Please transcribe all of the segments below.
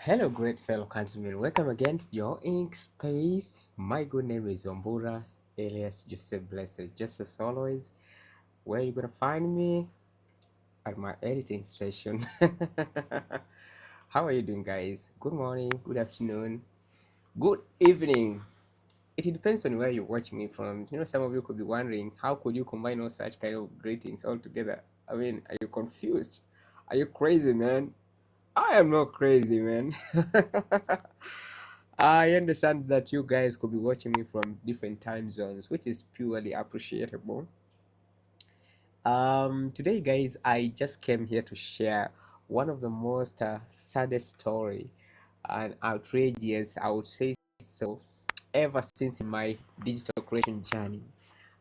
Hello, great fellow countrymen. Welcome again to your ink space. My good name is Zombura, alias Joseph Blessed. Just as always, where you gonna find me? At my editing station. How are you doing, guys? Good morning, good afternoon, good evening. It depends on where you're watching me from. Some of you could be wondering, how could you combine all such kind of greetings all together? I mean, are you confused? Are you crazy, man? I am not crazy, man. I understand that you guys could be watching me from different time zones, which is purely appreciable. Today, guys, I just came here to share one of the most saddest story and outrageous, I would say so, ever since in my digital creation journey.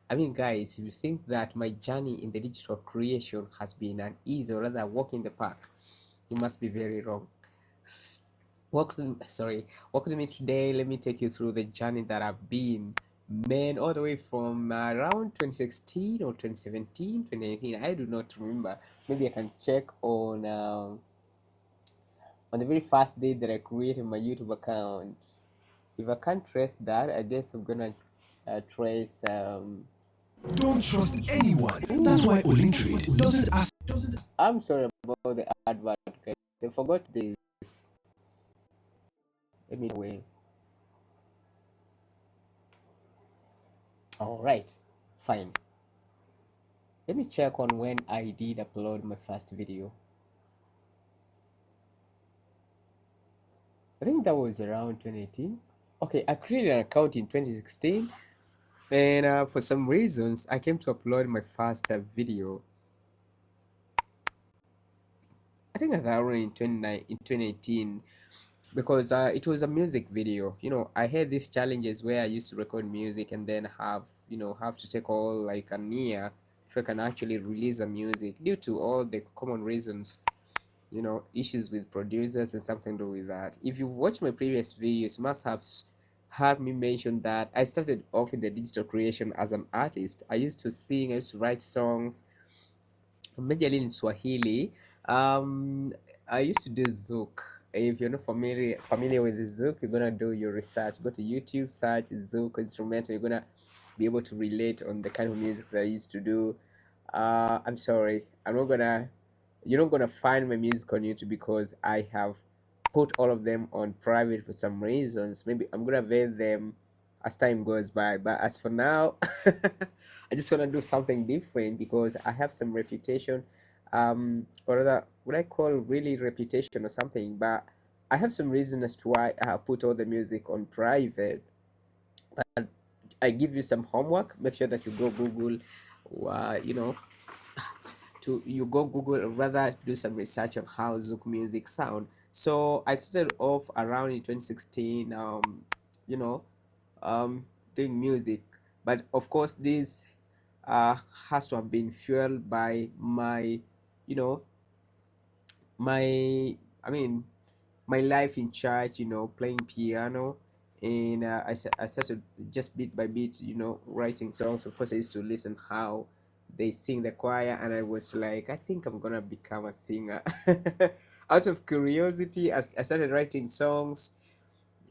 I mean, guys, if you think that my journey in the digital creation has been an easy or rather walk in the park, you must be very wrong. Welcome to me today. Let me take you through the journey that I've been, man, all the way from around 2016 or 2017, 2019. I do not remember. Maybe I can check on the very first day that I created my YouTube account. If I can't trace that, I guess I'm gonna trace. Don't trust anyone. That's why Olintrade doesn't ask. I'm sorry about the advert, guys. I forgot this. Let me away. All right, fine. Let me check on when I did upload my first video. I think that was around 2018. Okay, I created an account in 2016, and for some reasons, I came to upload my first video. I think I got around in 2018 because it was a music video. I had these challenges where I used to record music and then have to take all like a year if I can actually release a music due to all the common reasons, issues with producers and something to do with that. If you watch my previous videos, you must have heard me mention that I started off in the digital creation as an artist. I used to sing, I used to write songs, majorly in Swahili. I used to do Zouk. If you're not familiar with Zouk, you're gonna do your research. Go to YouTube, search Zouk instrumental. You're gonna be able to relate on the kind of music that I used to do. I'm sorry, you're not gonna find my music on YouTube because I have put all of them on private for some reasons. Maybe I'm gonna vet them as time goes by. But as for now, I just wanna do something different because I have some reputation, or rather, what I call really reputation or something. But I have some reason as to why I have put all the music on private. But I give you some homework. Make sure that you go Google, uh, you know, you go Google or rather do some research on how Zouk music sound. So I started off around in 2016, you know, um, doing music, but of course this uh, has to have been fueled by you know, my, I mean, my life in church, playing piano. And I started just bit by bit, writing songs. Of course, I used to listen how they sing the choir, and I was like, I think I'm gonna become a singer. Out of curiosity, I started writing songs.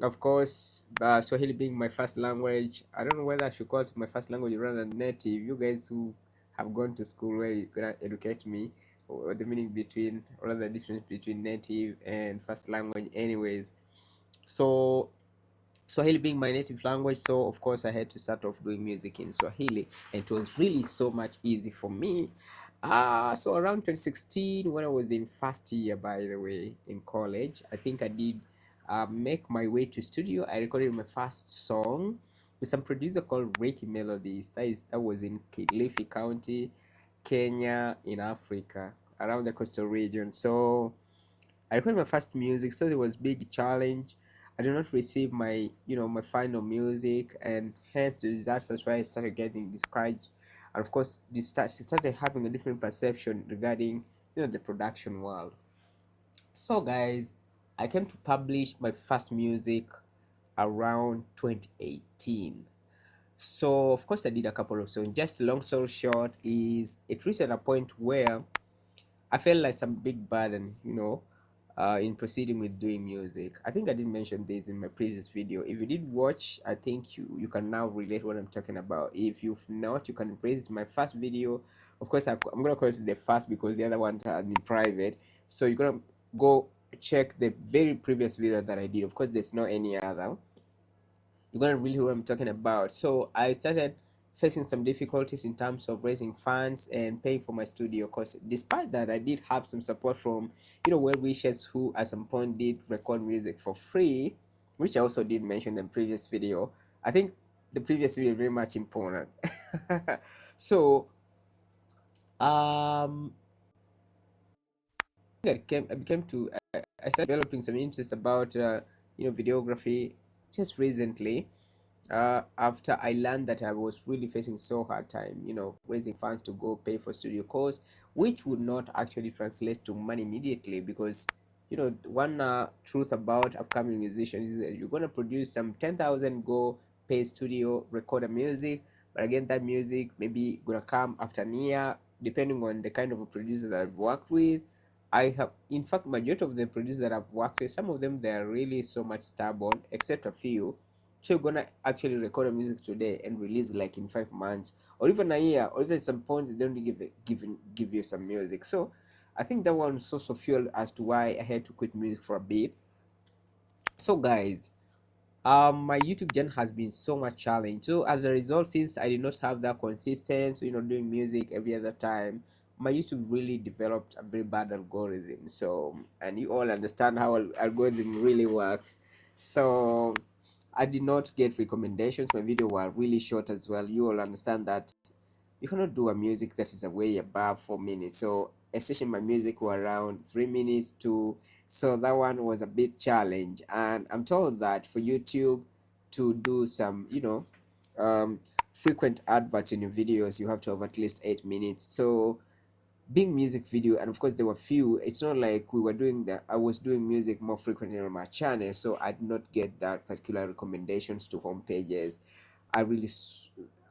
Of course, Swahili being my first language, I don't know whether I should call it my first language rather than native. You guys who have gone to school, where you're gonna educate me, or the meaning between, or the difference between native and first language. Anyways, so Swahili being my native language, so of course I had to start off doing music in Swahili, and it was really so much easy for me. So around 2016, when I was in first year, by the way, in college, I think I did make my way to studio. I recorded my first song with some producer called Ricky Melodies. That was in Kilifi County, Kenya, in Africa, around the coastal region. So I recorded my first music, so it was big challenge. I did not receive my, my final music, and hence the disasters why I started getting discouraged. And of course, started having a different perception regarding, the production world. So guys, I came to publish my first music around 2018. So of course I did a couple of songs. Just long story short is it reached at a point where I felt like some big burden, in proceeding with doing music. I think I did mention this in my previous video. If you did watch, I think you can now relate what I'm talking about. If you've not, you can praise my first video. Of course, I'm gonna call it the first because the other ones are in private. So you're gonna go check the very previous video that I did. Of course, there's no any other. You're gonna really know what I'm talking about. So I started facing some difficulties in terms of raising funds and paying for my studio. Because despite that, I did have some support from well wishers who at some point did record music for free, which I also did mention in the previous video. I think the previous video is very much important. So um I became to I started developing some interest about videography just recently, after I learned that I was really facing so hard time, raising funds to go pay for studio costs, which would not actually translate to money immediately because, one truth about upcoming musicians is that you're gonna produce some 10,000, go pay studio, record a music, but again that music maybe gonna come after a year, depending on the kind of a producer that I've worked with. I have, in fact, majority of the producers that I've worked with, some of them they are really so much stubborn, except a few. So you're gonna actually record a music today and release like in 5 months or even a year, or even some points they don't give you some music. So I think that one source of fuel as to why I had to quit music for a bit. So guys, my YouTube channel has been so much challenge. So as a result, since I did not have that consistency, doing music every other time, my YouTube really developed a very bad algorithm. So, and you all understand how algorithm really works. So I did not get recommendations. My video were really short as well. You all understand that you cannot do a music that is a way above 4 minutes. So especially my music were around 3 minutes to, so that one was a bit challenge. And I'm told that for YouTube to do some, frequent adverts in your videos, you have to have at least 8 minutes. So being music video, and of course there were few, it's not like we were doing that, I was doing music more frequently on my channel, so I did not get that particular recommendations to home pages. I really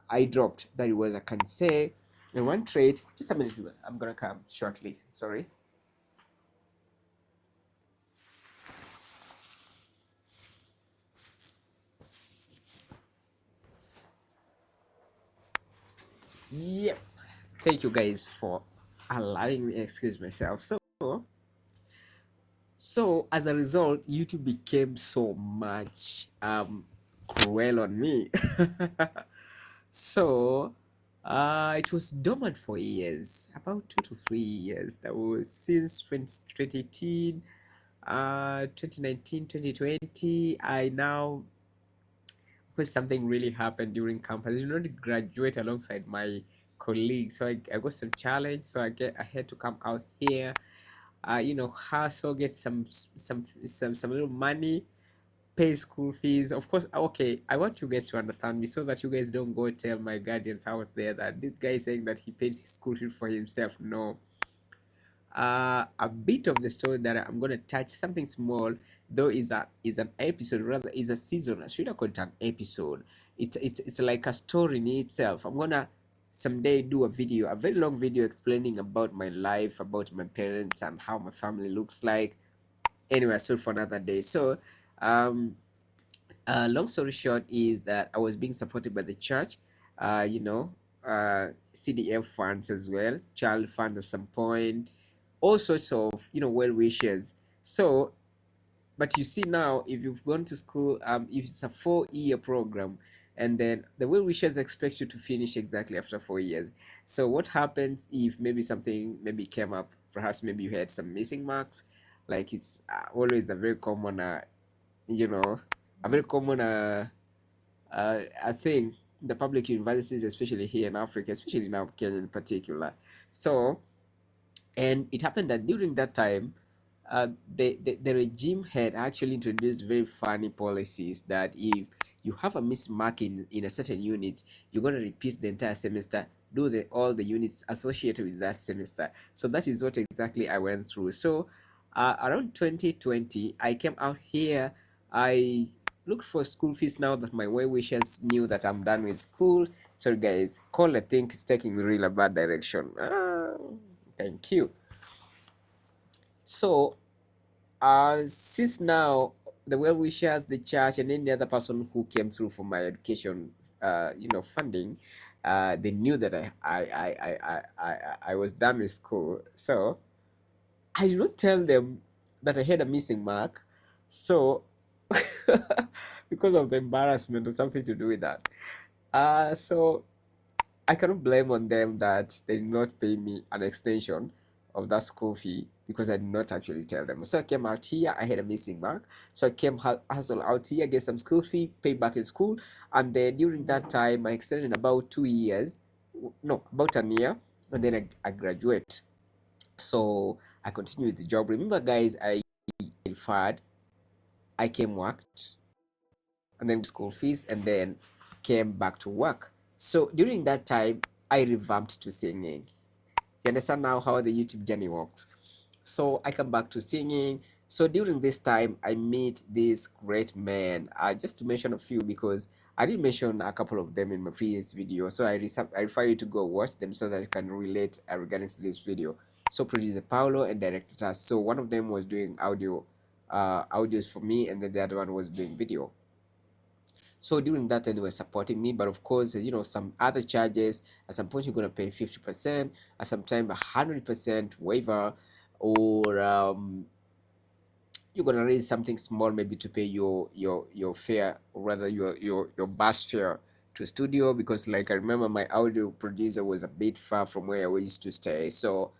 I dropped that. It was, I can say, in one trade. Just a minute, I'm gonna come shortly, sorry. Yep, thank you guys for allowing me excuse myself. So as a result, YouTube became so much cruel on me. So it was dormant for years, about 2 to 3 years. That was since 2018, 2019, 2020. I now, because something really happened during campus. I did not graduate alongside my colleagues, so I got some challenge. So I had to come out here, hustle, get some little money, pay school fees. Of course, okay, I want you guys to understand me so that you guys don't go tell my guardians out there that this guy is saying that he paid his school fee for himself. No. A bit of the story that I'm gonna touch, something small, though, is an episode, rather is a season. I should have called it an episode. It's like a story in itself. I'm gonna someday do a video, a very long video explaining about my life, about my parents, and how my family looks like. Anyway, so for another day. So um long story short is that I was being supported by the church, you know, CDF funds as well, child fund at some point, all sorts of, well wishes. So but you see now, if you've gone to school, if it's a 4 year program, and then the well wishers expect you to finish exactly after 4 years. So what happens if maybe something maybe came up, perhaps maybe you had some missing marks, like it's always a very common you know a very common I think the public universities, especially here in Africa, especially now Kenya in particular. So, and it happened that during that time, the regime had actually introduced very funny policies that if you have a mismark in a certain unit, you're going to repeat the entire semester, do all the units associated with that semester. So that is what exactly I went through. So around 2020, I came out here. I looked for school fees now that my well wishers knew that I'm done with school. Sorry guys, call I think is taking me really a bad direction. Thank you. So Since now the well wishers, the church, and any other person who came through for my education, funding, they knew that I was done with school. So I did not tell them that I had a missing mark. So because of the embarrassment or something to do with that. So I cannot blame on them that they did not pay me an extension of that school fee because I did not actually tell them. So I came out here, I had a missing mark. So I came hustle out here, get some school fee, pay back in school. And then during that time, I extended about 2 years, no, about an year, and then I graduate. So I continue with the job. Remember, guys, I inferred, I came worked, and then school fees, and then came back to work. So during that time, I revamped to singing. You understand now how the YouTube journey works. So I come back to singing. So during this time, I meet this great man. Just to mention a few because I did mention a couple of them in my previous video. So I refer you to go watch them so that you can relate regarding to this video. So producer Paulo and director Taz. So one of them was doing audios for me, and then the other one was doing video. So during that time, they were supporting me, but of course, some other charges. At some point, you're gonna pay 50%. At some time, 100% waiver, or you're gonna raise something small, maybe to pay your fare, or rather your bus fare to studio. Because, like, I remember my audio producer was a bit far from where I used to stay, so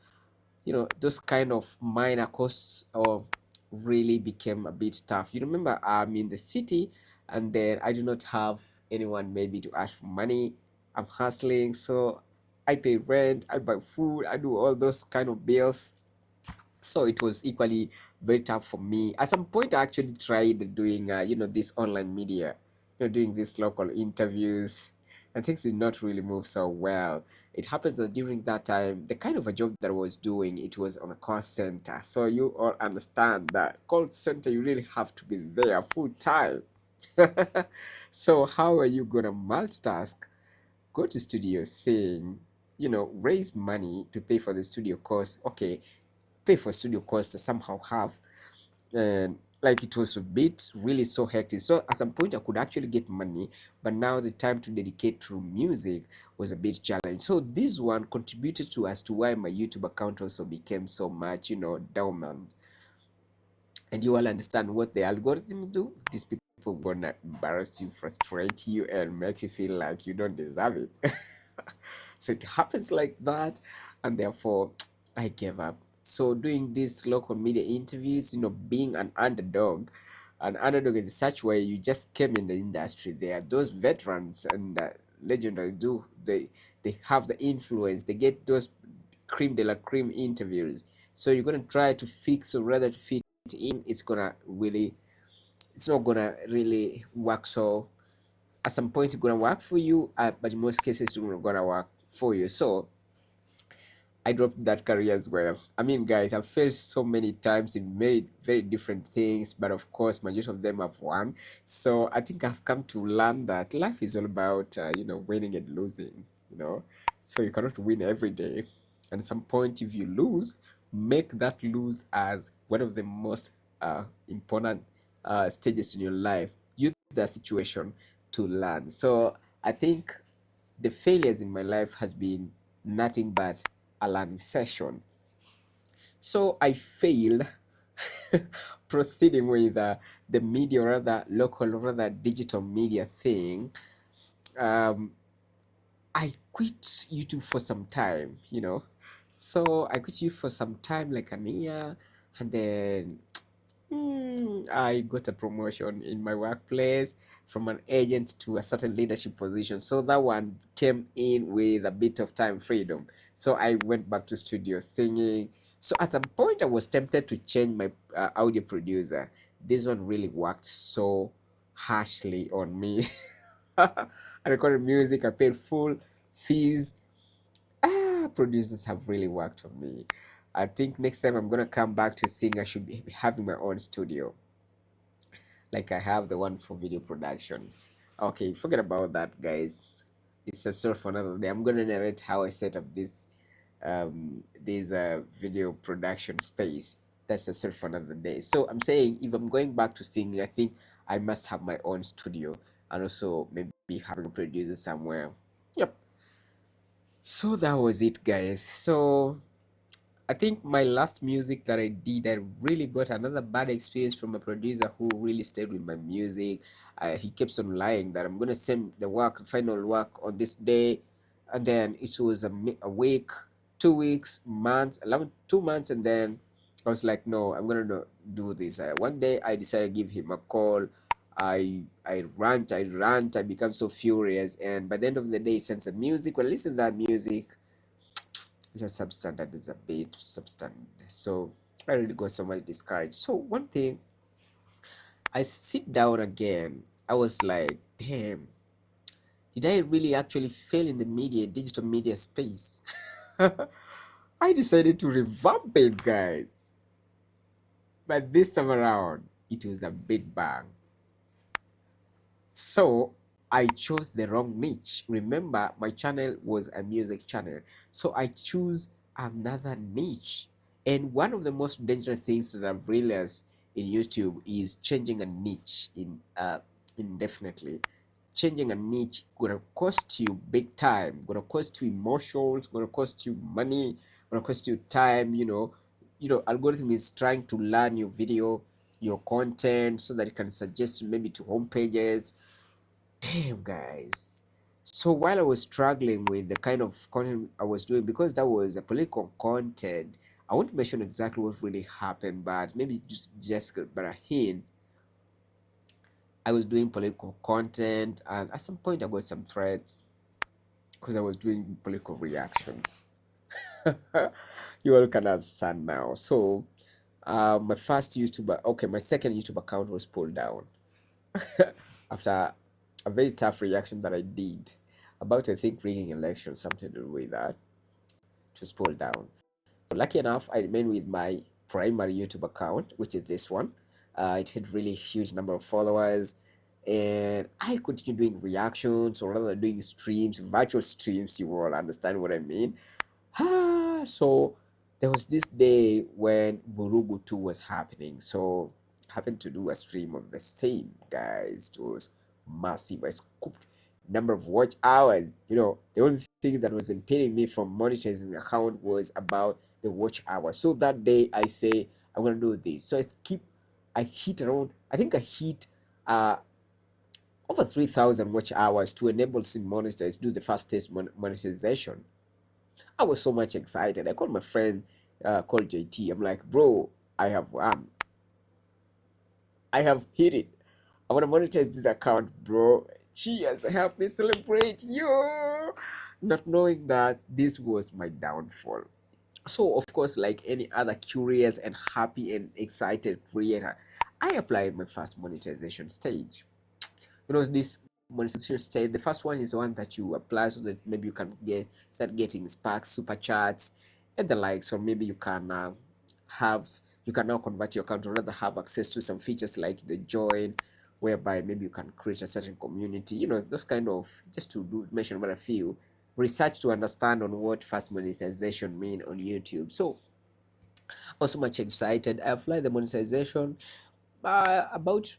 those kind of minor costs or really became a bit tough. You remember, I'm in the city, and then I do not have anyone maybe to ask for money. I'm hustling, so I pay rent, I buy food, I do all those kind of bills. So it was equally very tough for me. At some point, I actually tried doing this online media, doing these local interviews, and things did not really move so well. It happens that during that time, the kind of a job that I was doing, it was on a call center. So you all understand that call center, you really have to be there full time. So how are you gonna multitask, go to studio, sing, raise money to pay for the studio cost? Okay, pay for studio costs somehow have, and like, it was a bit really so hectic. So at some point I could actually get money, but now the time to dedicate to music was a bit challenged. So this one contributed to as to why my YouTube account also became so much dormant. And you all understand what the algorithm do. These people gonna embarrass you, frustrate you, and make you feel like you don't deserve it. So it happens like that, and therefore I gave up. So doing these local media interviews, being an underdog in such way, you just came in the industry. There are those veterans and legendary, do they have the influence, they get those cream de la cream interviews. So you're gonna try to fix, or rather to fit in, it's not gonna really work. So at some point it's gonna work for you, but in most cases it's not gonna work for you. So I dropped that career as well. I mean, guys, I've failed so many times in very, very different things, but of course, majority of them have won. So I think I've come to learn that life is all about, winning and losing, So you cannot win every day. And at some point, if you lose, make that lose as one of the most important stages in your life. Use that situation to learn. So I think the failures in my life has been nothing but a learning session. So I failed proceeding with the media, or rather local, or rather digital media thing. Um, I quit YouTube for some time, So I quit YouTube for some time, like an year, and then I got a promotion in my workplace from an agent to a certain leadership position. So that one came in with a bit of time freedom. So I went back to studio singing. So at some point, I was tempted to change my audio producer. This one really worked so harshly on me. I recorded music, I paid full fees. Producers have really worked on me. I think next time I'm gonna come back to sing, I should be having my own studio, like I have the one for video production. Okay, forget about that, guys. It's a story for another day. I'm gonna narrate how I set up this video production space. That's a story for another day. So I'm saying if I'm going back to singing, I think I must have my own studio and also maybe having a producer somewhere. Yep. So that was it, guys. So I think my last music that I did, I really got another bad experience from a producer who really stayed with my music. He keeps on lying that I'm gonna send the work, final work on this day, and then it was a week, 2 weeks, months, 11, 2 months, and then I was like, no, I'm gonna not do this. One day I decided to give him a call. I become so furious, and by the end of the day, he sends a music. When I listen to that music, it's a substandard, it's a bit substandard. So I really got so much discouraged. So one thing, I sit down again. I was like, damn, did I really actually fail in the digital media space? I decided to revamp it, guys. But this time around, it was a big bang. So I chose the wrong niche. Remember, my channel was a music channel. So I choose another niche. And one of the most dangerous things that I've realized in YouTube is changing a niche indefinitely. Changing a niche gonna cost you big time, gonna cost you emotions, gonna cost you money, gonna cost you time, algorithm is trying to learn your video, your content so that it can suggest maybe to home pages. Damn, guys. So while I was struggling with the kind of content I was doing, because that was a political content, I won't mention exactly what really happened, but maybe just but a hint. I was doing political content, and at some point I got some threats because I was doing political reactions. You all can understand now. So my first YouTuber, okay, my second YouTube account was pulled down. After a very tough reaction that I did about, I think, rigging elections, something to do with that, it was pulled down. So lucky enough, I remained with my primary YouTube account, which is this one. It had really huge number of followers, and I continued doing reactions, or rather doing streams, virtual streams. You all understand what I mean. So there was this day when Burugu 2 was happening. So happened to do a stream of the same, guys. It was massive. I scooped number of watch hours. The only thing that was impeding me from monetizing the account was about the watch hours. So that day I say I'm gonna do this. So I hit around, I think I hit uh over 3,000 watch hours to enable Sim monetize, do the fastest monetization. I was so much excited. I called my friend called JT. I'm like, bro, I have I have hit it. I want to monetize this account, bro. Cheers, help me celebrate you. Not knowing that this was my downfall. So, of course, like any other curious and happy and excited creator, I applied my first monetization stage. This monetization stage, the first one is the one that you apply so that maybe you can start getting sparks, super chats, and the likes, or maybe have you can now convert your account, or rather have access to some features like the join, whereby maybe you can create a certain community, those kind of, just to mention about a few, research to understand on what fast monetization mean on YouTube. So I was so much excited. I applied the monetization about,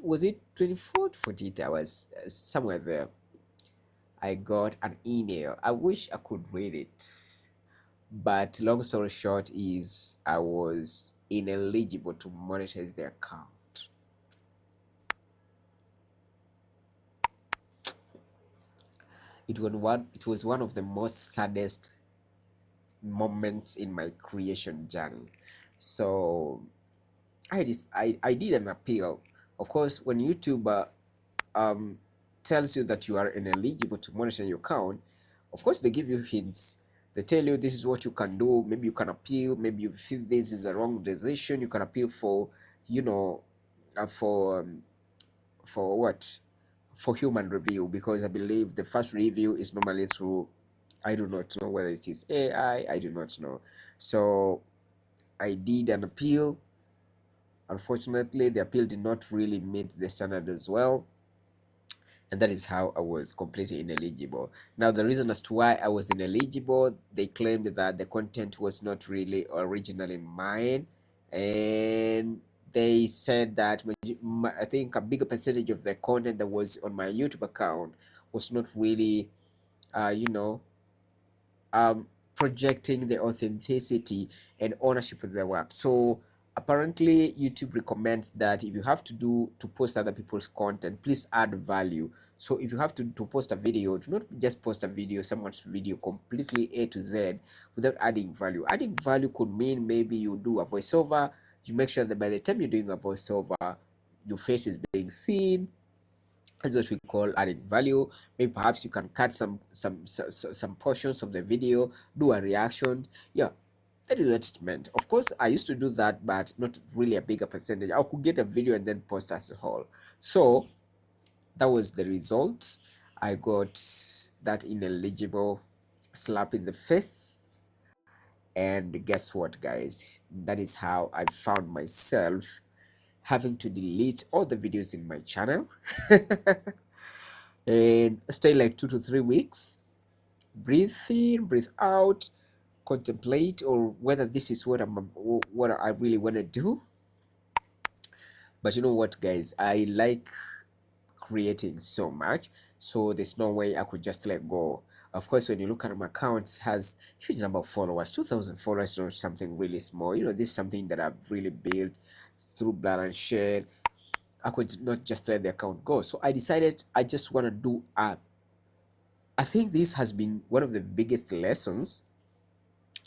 was it 24 to 48 hours, somewhere there. I got an email. I wish I could read it, but long story short is I was ineligible to monetize the account. It was one of the most saddest moments in my creation journey. So I did an appeal. Of course, when YouTube um, tells you that you are ineligible to monitor your account, of course they give you hints. They tell you this is what you can do. Maybe you can appeal. Maybe you feel this is a wrong decision. You can appeal for, you know, uh, for um, for what? For human review, because I believe the first review is normally through. I do not know whether it is AI. I do not know. So I did an appeal. Unfortunately, the appeal did not really meet the standard as well, and that is how I was completely ineligible. Now, the reason as to why I was ineligible, they claimed that the content was not really originally mine, and they said that I think a bigger percentage of the content that was on my YouTube account was not really, you know, um, projecting the authenticity and ownership of their work. So apparently, YouTube recommends that if you have to post other people's content, please add value. So if you have to post a video, do not just post a video, someone's video completely A to Z without adding value. Adding value could mean maybe you do a voiceover. You make sure that by the time you're doing a voiceover, your face is being seen. That's what we call adding value. Maybe perhaps you can cut some portions of the video, do a reaction. Yeah, that is what it meant. Of course, I used to do that, but not really a bigger percentage. I could get a video and then post as a whole. So that was the result. I got that ineligible slap in the face. And guess what, guys? That is how I found myself having to delete all the videos in my channel and stay like 2 to 3 weeks, breathe in, breathe out, contemplate or whether this is what I really want to do. But you know what, guys, I like creating so much, so there's no way I could just let go. Of course, when you look at my account, it has huge number of followers, 2,000 followers, not something really small. This is something that I've really built through blood and share. I could not just let the account go, so I decided I just want to do a I think this has been one of the biggest lessons.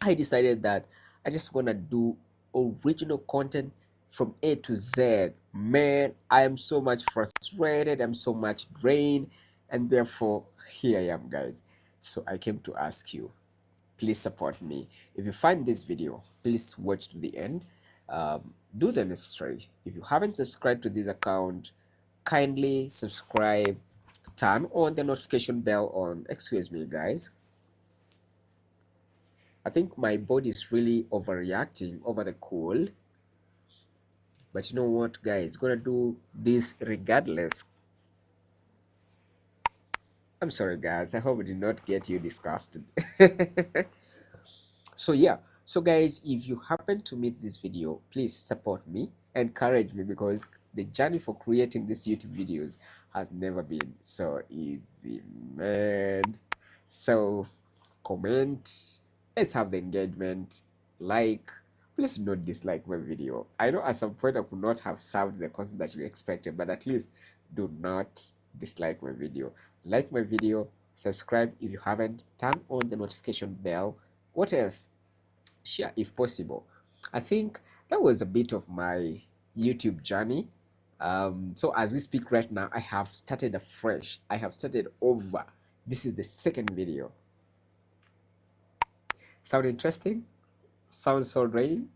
I decided that I just want to do original content from A to Z. Man, I am so much frustrated, I'm so much drained, and therefore, here I am, guys. So I came to ask you, please support me. If you find this video, please watch to the end. Do the necessary. If you haven't subscribed to this account, kindly subscribe, turn on the notification bell on. Excuse me, guys. I think my body is really overreacting over the cold. But you know what, guys? Gonna do this regardless. I'm sorry, guys. I hope it did not get you disgusted. So yeah, so guys, if you happen to meet this video, please support me, encourage me, because the journey for creating these YouTube videos has never been so easy, man. So comment, let's have the engagement, like, please do not dislike my video. I know at some point I could not have served the content that you expected, but at least do not dislike my video. Like my video, subscribe if you haven't, turn on the notification bell. What else? Share if possible. I think that was a bit of my YouTube journey. So as we speak right now, I have started afresh. I have started over. This is the second video. Sound interesting? Sound so draining?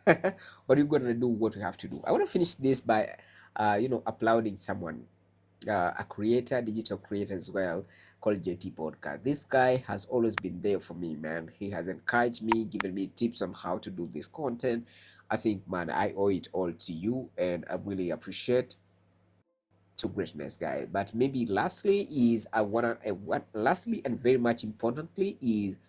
But we're gonna do what we have to do. I want to finish this by, uploading someone, a creator, digital creator as well, called JT Podcast. This guy has always been there for me, man. He has encouraged me, given me tips on how to do this content. I think, man, I owe it all to you, and I really appreciate to greatness, guy. But maybe lastly is lastly and very much importantly is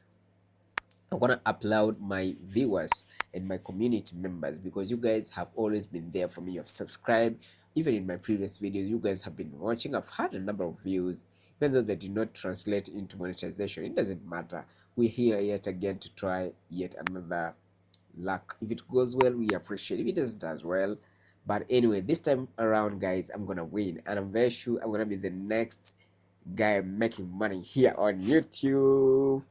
I want to applaud my viewers and my community members, because you guys have always been there for me. You've subscribed. Even in my previous videos, you guys have been watching. I've had a number of views, even though they did not translate into monetization. It doesn't matter. We're here yet again to try yet another luck. If it goes well, we appreciate it. If it doesn't as well. But anyway, this time around, guys, I'm going to win. And I'm very sure I'm going to be the next guy making money here on YouTube.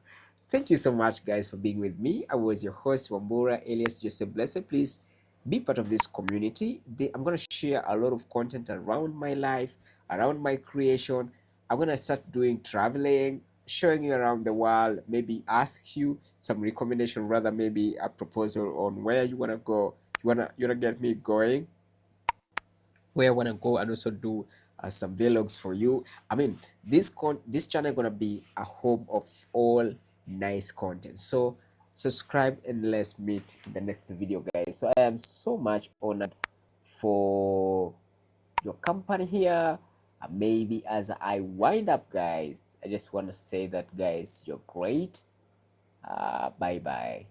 Thank you so much, guys, for being with me. I was your host, Wambura, alias Joseph Blessed. Please be part of this community. I'm going to share a lot of content around my life, around my creation. I'm going to start doing traveling, showing you around the world, maybe ask you some recommendation, rather maybe a proposal on where you want to go. You wanna get me going where I want to go, and also do some vlogs for you. I mean, this channel gonna be a home of all nice content. So subscribe and let's meet in the next video, guys. So I am so much honored for your company here. Maybe as I wind up, guys, I just want to say that, guys, you're great. Bye bye.